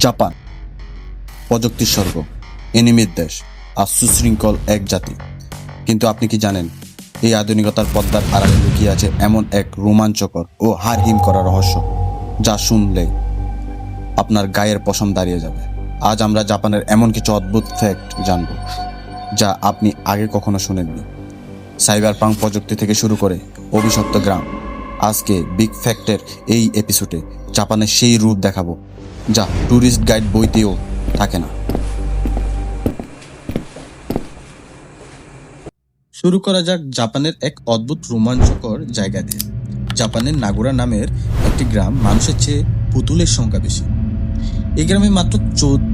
Japan প্রযুক্তির স্বর্গ, এনিমির দেশ আর সুশৃঙ্খল এক জাতি। কিন্তু আপনি কি জানেন এই আধুনিকতার পর্দার আড়ালে লুকিয়ে আছে এমন এক রোমাঞ্চকর ও হাড় হিম করা রহস্য যা শুনলে আপনার গায়ের পশম দাঁড়িয়ে যাবে। আজ আমরা জাপানের এমন কিছু অদ্ভুত ফ্যাক্ট জানব যা আপনি আগে কখনো শুনেননি। সাইবার পাঙ্ক প্রযুক্তি থেকে শুরু করে অভিশপ্ত গ্রাম। আজকে বিগ ফ্যাক্টের এই এপিসোডে জাপানের সেই রূপ দেখাবো যা ট্যুরিস্ট গাইড বইতেও থাকে না। শুরু করা যাক জাপানের এক অদ্ভুত রোমাঞ্চকর জায়গা দিয়ে। জাপানের নাগোরা নামের একটি গ্রাম, মানুষের চেয়ে পুতুলের সংখ্যা বেশি। এই গ্রামে মাত্র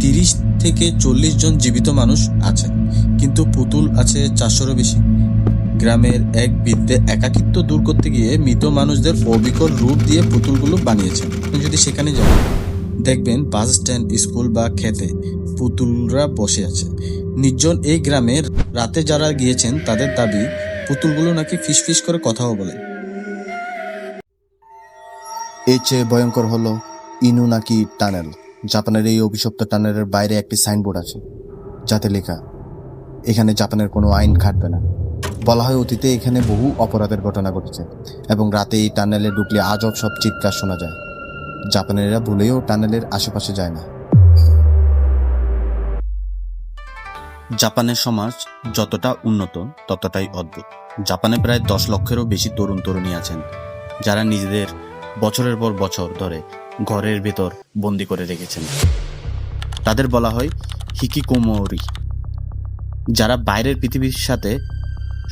30 থেকে 40 জন জীবিত মানুষ আছেন, কিন্তু পুতুল আছে 400-রও বেশি। গ্রামের এক বৃদ্ধে একাকিত্ব দূর করতে গিয়ে মৃত মানুষদের অবিকল রূপ দিয়ে পুতুলগুলো বানিয়েছেন। আপনি যদি সেখানে যান, দেখবেন বাস স্ট্যান্ড, স্কুল বা খেতে পুতুলরা বসে আছে। নির্জন এই গ্রামের রাতে যারা গিয়েছেন তাদের দাবি পুতুলগুলো নাকি ফিসফিস করে কথাও বলে। এর চেয়ে ভয়ঙ্কর হলো ইনুনাকি টানেল। জাপানের এই অভিশপ্ত টানেলের বাইরে একটি সাইনবোর্ড আছে যাতে লেখা, এখানে জাপানের কোনো আইন খাটবে না। বলা হয় অতীতে এখানে বহু অপরাধের ঘটনা ঘটেছে এবং রাতে এই টানেলে ঢুকলে আজব সব চিৎকার শোনা যায়। জাপানিরা ভুলেও টানেলের আশেপাশে যায় না। জাপানের সমাজ যতটা উন্নত ততটাই অদ্ভুত। জাপানে প্রায় 10 লক্ষেরও বেশি তরুণ তরুণী আছেন যারা নিজেদের বছরের পর বছর ধরে ঘরের ভেতর বন্দি করে রেখেছেন। তাদের বলা হয় হিকিকোমোরি, যারা বাইরের পৃথিবীর সাথে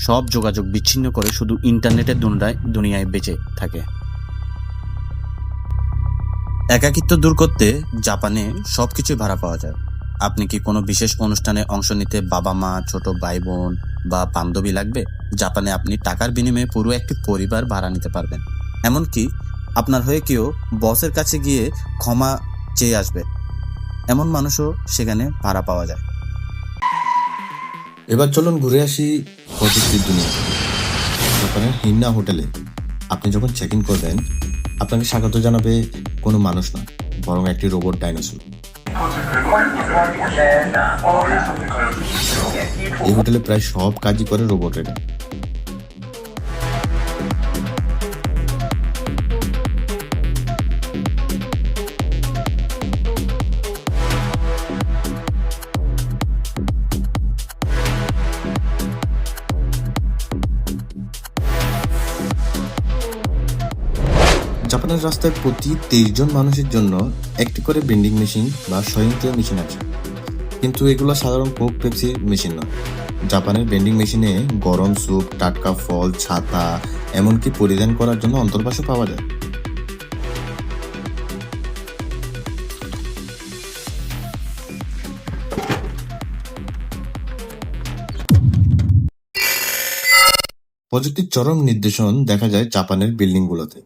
সব যোগাযোগ বিচ্ছিন্ন করে শুধু ইন্টারনেটের দুনিয়ায় বেঁচে থাকে। একাকিত্ব দূর করতে জাপানে সবকিছু ভাড়া পাওয়া যায়। আপনি কি কোনো বিশেষ অনুষ্ঠানে অংশ নিতে বাবা মা, ছোট ভাই বোন বা বান্ধবী লাগবে? জাপানে আপনি টাকার বিনিময়ে পুরো একটি পরিবার ভাড়া নিতে পারবেন। এমনকি আপনার হয়ে কেউ বসের কাছে গিয়ে ক্ষমা চেয়ে আসবে, এমন মানুষও সেখানে ভাড়া পাওয়া যায়। এবার চলুন ঘুরে আসি প্রযুক্তির দুনিয়া। জাপানের হিন্না হোটেলে আপনি যখন চেক ইন করবেন, আপনাকে স্বাগত জানাবে কোনো মানুষ না, বরং একটি রোবট ডাইনোসর। এই হোটেলে প্রায় সব কাজই করে রোবটেরা। জাপানের রাস্তায় প্রতি 23 জন মানুষের জন্য একটি করে ভেন্ডিং মেশিন বা স্বয়ংক্রিয় মেশিন আছে, কিন্তু এগুলো সাধারণ কোক পেপসি মেশিন নয়। জাপানের ভেন্ডিং মেশিনে গরম স্যুপ, টাটকা ফল, ছাতা, এমনকি পরিধান করার জন্য অন্তর্বাসও পাওয়া যায়। প্রযুক্তির চরম নির্দেশন দেখা যায় জাপানের বিল্ডিংগুলোতে।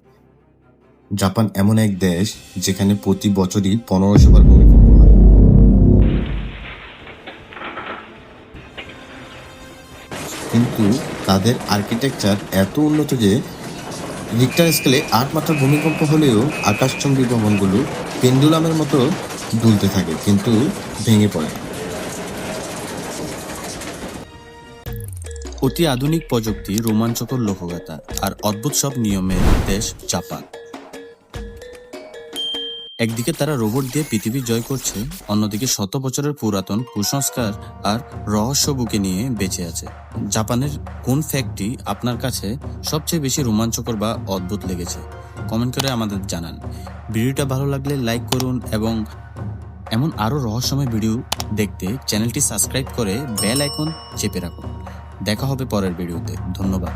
জাপান এমন এক দেশ যেখানে প্রতি বছরই 1500 বার ভূমিকম্প হয়। কিন্তু তাদের আর্কিটেকচার এত উন্নত যে রিক্টার স্কেলে 8 মাত্রার ভূমিকম্প হলেও আকাশচুম্বী ভবনগুলো পেন্ডুলামের মতো দুলতে থাকে, কিন্তু ভেঙে পড়ে না। অতি আধুনিক প্রযুক্তি, রোমাঞ্চকর লোকগাথা আর অদ্ভুত সব নিয়মের দেশ জাপান। একদিকে তারা রোবট দিয়ে পৃথিবী জয় করছে, অন্যদিকে শত বছরের পুরাতন কুসংস্কার আর রহস্য বুকে নিয়ে বেঁচে আছে। জাপানের কোন ফ্যাক্টটি আপনার কাছে সবচেয়ে বেশি রোমাঞ্চকর বা অদ্ভুত লেগেছে? কমেন্ট করে আমাদের জানান। ভিডিওটা ভালো লাগলে লাইক করুন এবং এমন আরও রহস্যময় ভিডিও দেখতে চ্যানেলটি সাবস্ক্রাইব করে বেল আইকন চেপে রাখুন। দেখা হবে পরের ভিডিওতে। ধন্যবাদ।